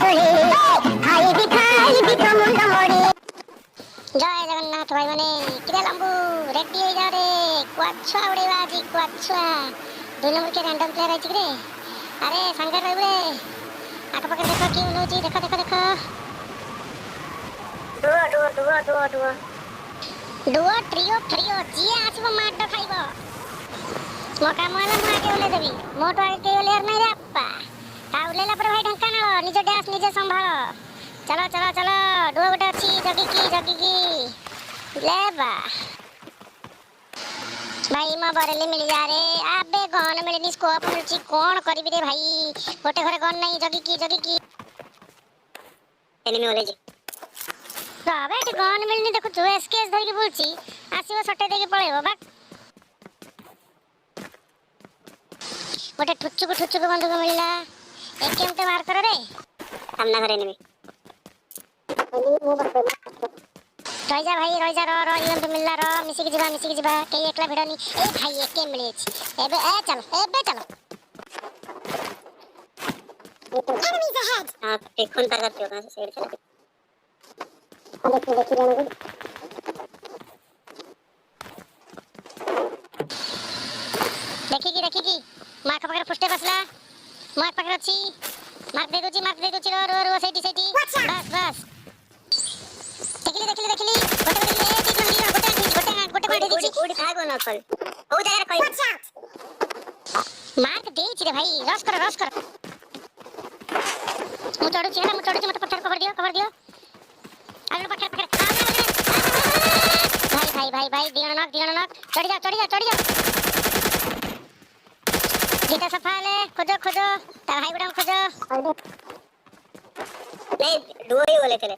जय जगन्नाथ भाई माने किरे लंबू रेडी हो जा रे कुआछुआ उड़ेवा जी कुआछुआ 2 नंबर के रैंडम प्लेयर है रे अरे संगर रे आका पकड़ देखो क्यों नोची देखो देखो देखो डुओ ट्रियो थ्रियो जी आसबो माड खाइबो मो काम वाला मो आगे ओले देबी मोटो आगे के ओले नहीं रे अप्पा ता ओलेला पर भाई ढंका नालो निज डैश निजे संभालो चलो चलो चलो डुओ गोटे अच्छी जगी की ले बा भाई मो बरेली मिल जा रे आबे गन मिलनी स्कोप मिलची कोन करबी रे भाई गोटे घरे गन नहीं जगी की एनिमी ओले जी बाबे टे गन मिलनी देखो जो एसकेएस धर के बोलची आसीबो सटे दे के पळेबो बा गोटे ठुचुक बंदूक मिलला एकेम ते मार कर रे सामना घरे एनिमी रईजा भाई रईजा रो इवेंट मिलला रो मिसी के जीवा कई एकला भिड़नी ए भाई एके मिलेछ एबे चलो enemies ahead हां देखुन तार करते हो कहां से साइड चला देखी लेने देखी मार का पकड़ फुस्टे बसला मार पकड़ छी मार दे दो ची रो सेटी बस देखली गोटे मार दे छी उड़ी भागो न कल ओ जगह कोई मार दे छी रे भाई रश कर मु चढ़ू छी मत पत्थर कवर दियो अगले पकड़ भाई दियो नक चढ़ जा जीता सफा ले खोजो ता भाई गुडाम खोजो ले डुओ ही बोले चले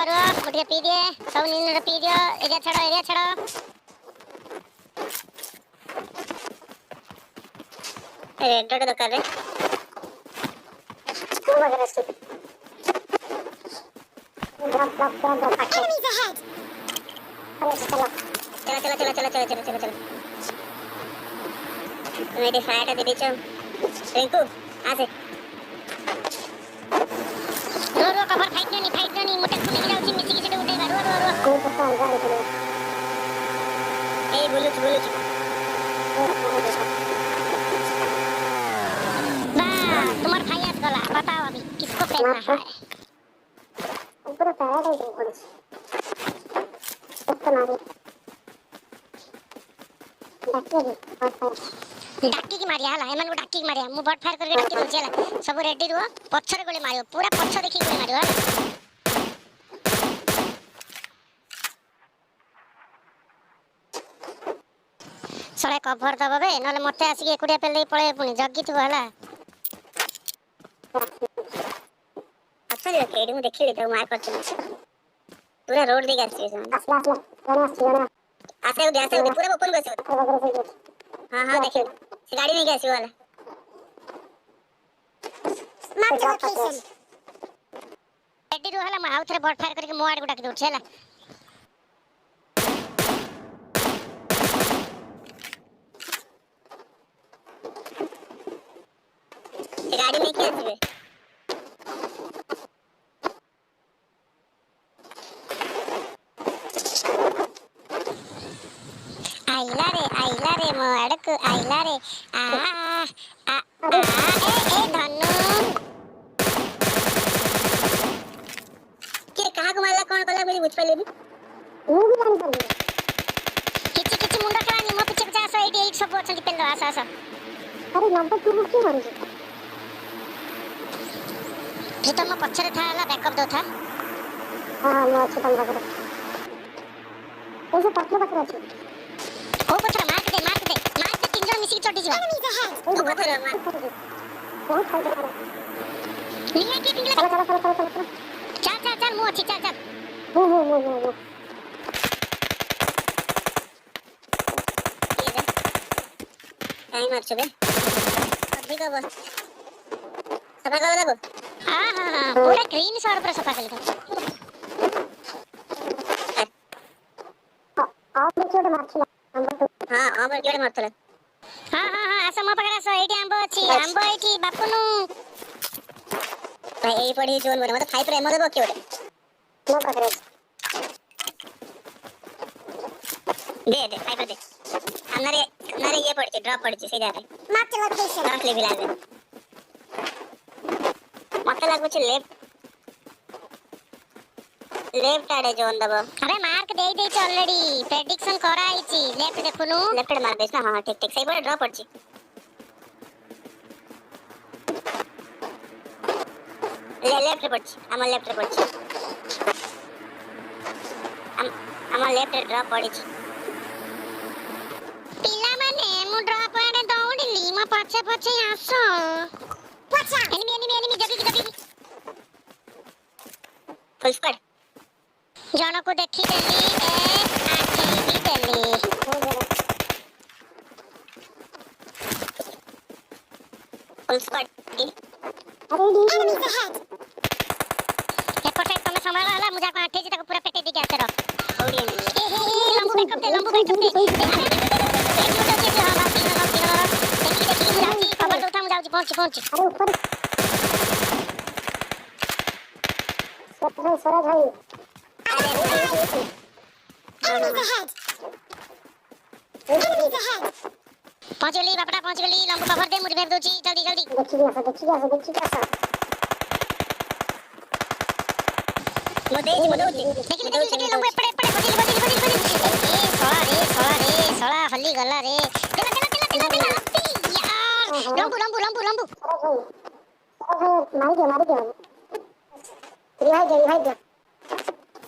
रो गुटिया पी दिए सब नीन पी दियो एरिया छड़ो अरे डड दरकार रे स्कूल वगैरह से ड्रॉप एनिमीज अहेड चलो मेरे फायर दे दीचो रिंकू आ से रो कवर फाइट नहीं मोटे खुले जाउची मिसी के सेटे उठेगा रो कोई पता गाड़ी चले ए बोलुच बा तुम्हार भाई आज गला बताओ अभी किसको पहनना है ऊपर पैर है थोड़ी तो मारी डाकी की मारिया हला एमन को डाकी की मारिया मु बट फायर करके डाकी दोछि हला सब रेडी रुओ पछरे गोले मारियो पूरा पछ देखि गोले मारियो सळे कवर दबो बे नले मते आसी एकुडिया पेले पळे पुनी जगी तू हला अच्छा रे केडी मु देखि ले मार करछ पूरा रोड दे गाछ असला आसे पूरा ओपन कर हां देखिए से गाड़ी नहीं कैसी वाला मार्क लोकेशन रेडी रो हला माउ थरे बट फायर करके मो आड़ गुडा के दोछ हला से गाड़ी नहीं कैसी है आइला रे मो अड़क आइला रे आ ए धनु के कहा को मारला कौन कला बोली बुझ पाले भी मु भी जान पाले किछि मुंडा करानी मो पीछे आसा एडी एट सब अछन पेलो आसा अरे नंबर तू के मारे जे तो मो पछरे था हला बैकअप दो था हां मो अच्छे तंग करे ऐसे पछरे अच्छे ओ पछरा मार दे तीन जन मिसी चढ़ी जीवा एनिमीज अहेड ओ पछरा मार बहुत फाइट कर निया के पिंगला चल मु अच्छी चल हो टाइम अच्छे बे अभी का बस सफा कर देबो हां पूरा ग्रीन सर पर सफा कर दे आप छोटे मारछला हां आमर जोड़े मारतले हां आसा म पकड़ा सो एटी आंबो अछि आंबो एटी बापुनु এই পড়ি জোন বলে মতে 5 রে এমো দেবো কি ওটা ମୋ ପାଖରେ ଅଛି। दे 5 दे सामने ये पड़ची ड्रॉप पड़ची से जाते Mark the location. Last level आ गए मते लागु छ लेफ्ट आड़े जोन दबो अरे मार्क दे दे छ ऑलरेडी प्रेडिक्शन कराई छी लेफ्ट देखुनु लेफ्ट मार देस ना हां ठीक ठीक सही बोले ड्रॉप पड़ची लेफ्ट पड़ची हम लेफ्ट पड़ची हम लेफ्ट ड्रॉप पड़ची पिला माने मु ड्रॉप आड़े दौड़ली म पछे पछे आसो पछा एनिमी जगी फुल स्क्वाड जन को देखी देली ए आखे भी देली फुल स्क्वाड की अरे enemies ahead. एपटे तमे संभाल वाला मुझे को आठे जी तक पूरा पेटे दिखे आते रहो ओडी लंबू बैकअप दे एक मिनट देखिए हां बाकी देखी जाची खबर दो हम जाऊची पहुंच अरे ऊपर स्वराज भाई enemies ahead. Enemies ahead. पहुंच गली बापड़ा पहुंच गली लंबू कवर दे मुझे भेज दो जी जल्दी देखी आसा मो देखी लंबू एपड़े बदी ए सोला हल्ली गला रे तेला यार लंबू स्वराज भाई मार दिया रिवाइव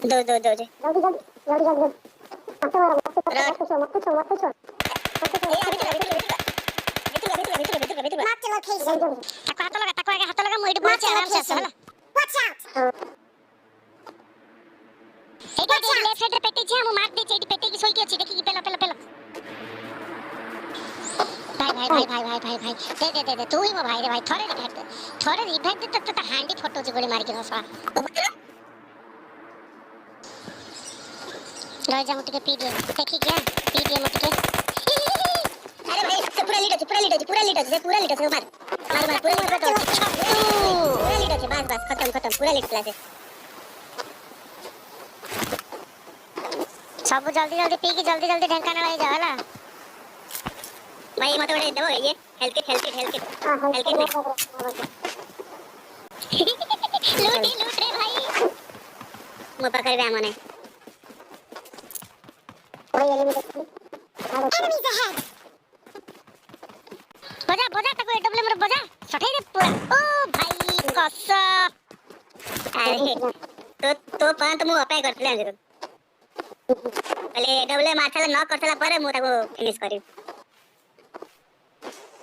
दे दो जल्दी मत छो Mark the location. ताको हाथ लगा मोइड पहुंच आराम से होला Watch out. एटा लेफ्ट साइड रे पेटी छै हम मार दे छै पेटी की सोई की अछि देखि की पेला भाई दे तू ही मो भाई रे भाई थोड़े रिवाइव दे तो हांडी फोटो जे गोली मार के रसा रह जा मुट के पीडीए देखि क्या पीडीए मुट के अरे भाई से पूरा लीड है मार पूरा लीड है बस खत्म पूरा लीड क्लास है सब जल्दी पी के जल्दी ढंकाना लग जा होला भाई मत बड़े दो ये हेल्थ किट लूट रे भाई मो पकड़ बे मने Enemies ahead. बजा तको डब्ल्यू मेरे बजा सठे रे पूरा ओ भाई कस अरे तो पंत मु अपाय करतले अंजर पहले डब्ल्यू मारथला न करथला परे मु ताको फिनिश करी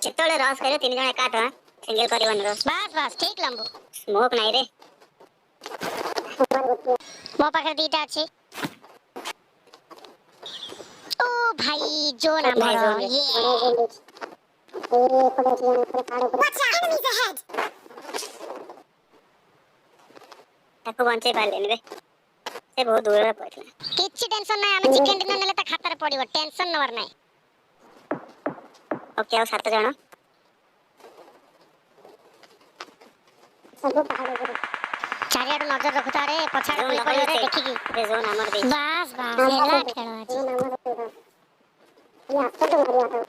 चित्तले रस करे तीन जण एकाठ सिंगल करबन बस ठीक लंबू स्मोक नाही रे मो पाखे दीटा अछि ओ भाई जो ना मारो ये Watch out. Enemies ahead. ताको बंचे पाले रे से बहुत दूर रे पड़ला किछि टेंशन नाही हमें चिकन डिनर नेले त खाता रे पड़िबो टेंशन नवर नाही ओके आओ 7 जण सब पहाड़ पर चारियाडू नजर रखुता रे पछाड़ कोई पड़े रे देखि की रे जोन हमर दे बस एला खेल अछि ये आस्ते तो मारिया था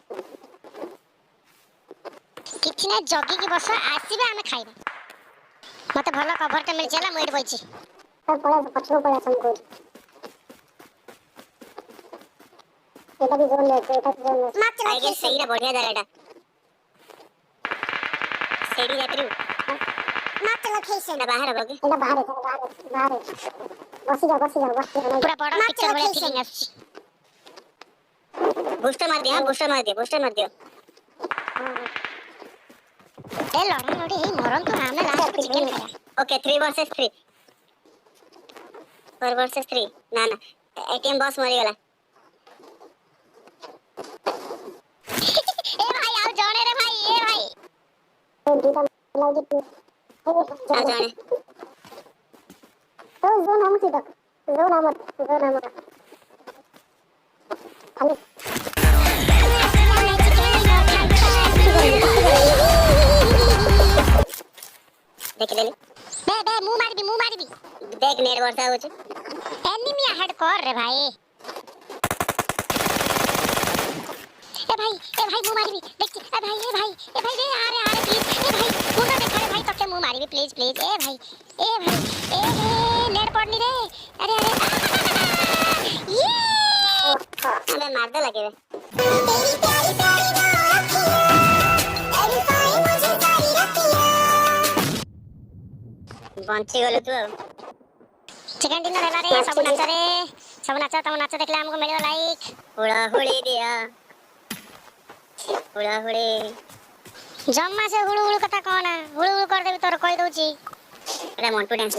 किछि ना जगी की बस आसीबे हमें खाइबे मते भलो कवर टे मिल चला मोइड बइछि सब पछो पड़ा संको एटा भी जोन ले आई गेस सही रे बढ़िया जगह एटा सेडी जातरी Mark the location. ना बाहर होगे एटा बाहर बसी जा पूरा बड़ा पिक्चर बड़े फीलिंग आछि बूस्टर मार दियो ए लड़ी हे मरन तो हमें लास्ट को चिकन खाया ओके 3 वर्सेस 3 4 वर्सेस 3 ना एटीएम बॉस मरी गला ए भाई आओ जोड़े रे भाई ए भाई दूटा लाउड आ जाने तो जोन हम सीधा जोन हम खाली देख ले बे मुंह मारबी देख नेट वर्षा होछ एनिमी हेड कर रे भाई ए भाई मुंह मारबी देख ए भाई रे अरे प्लीज ए भाई मुंह देखा रे भाई तके मुंह मारबी प्लीज ए नेट पड़नी रे अरे ये अबे मार दे लगे रे तेरी प्यारी प्यारी राखियां तेरी पाए मुझे सारी राखियां बंची गले तू चिकन डिनर हैला रे सब नाच तम नाच देखले हमको मिलियो लाइक हुड़ा हुड़ी दिया हुड़ा हुड़ी जम्मा से हुळु हुळु कथा कहना हुळु हुळु कर देबी तोर कहि दउची अरे मोंटू डांस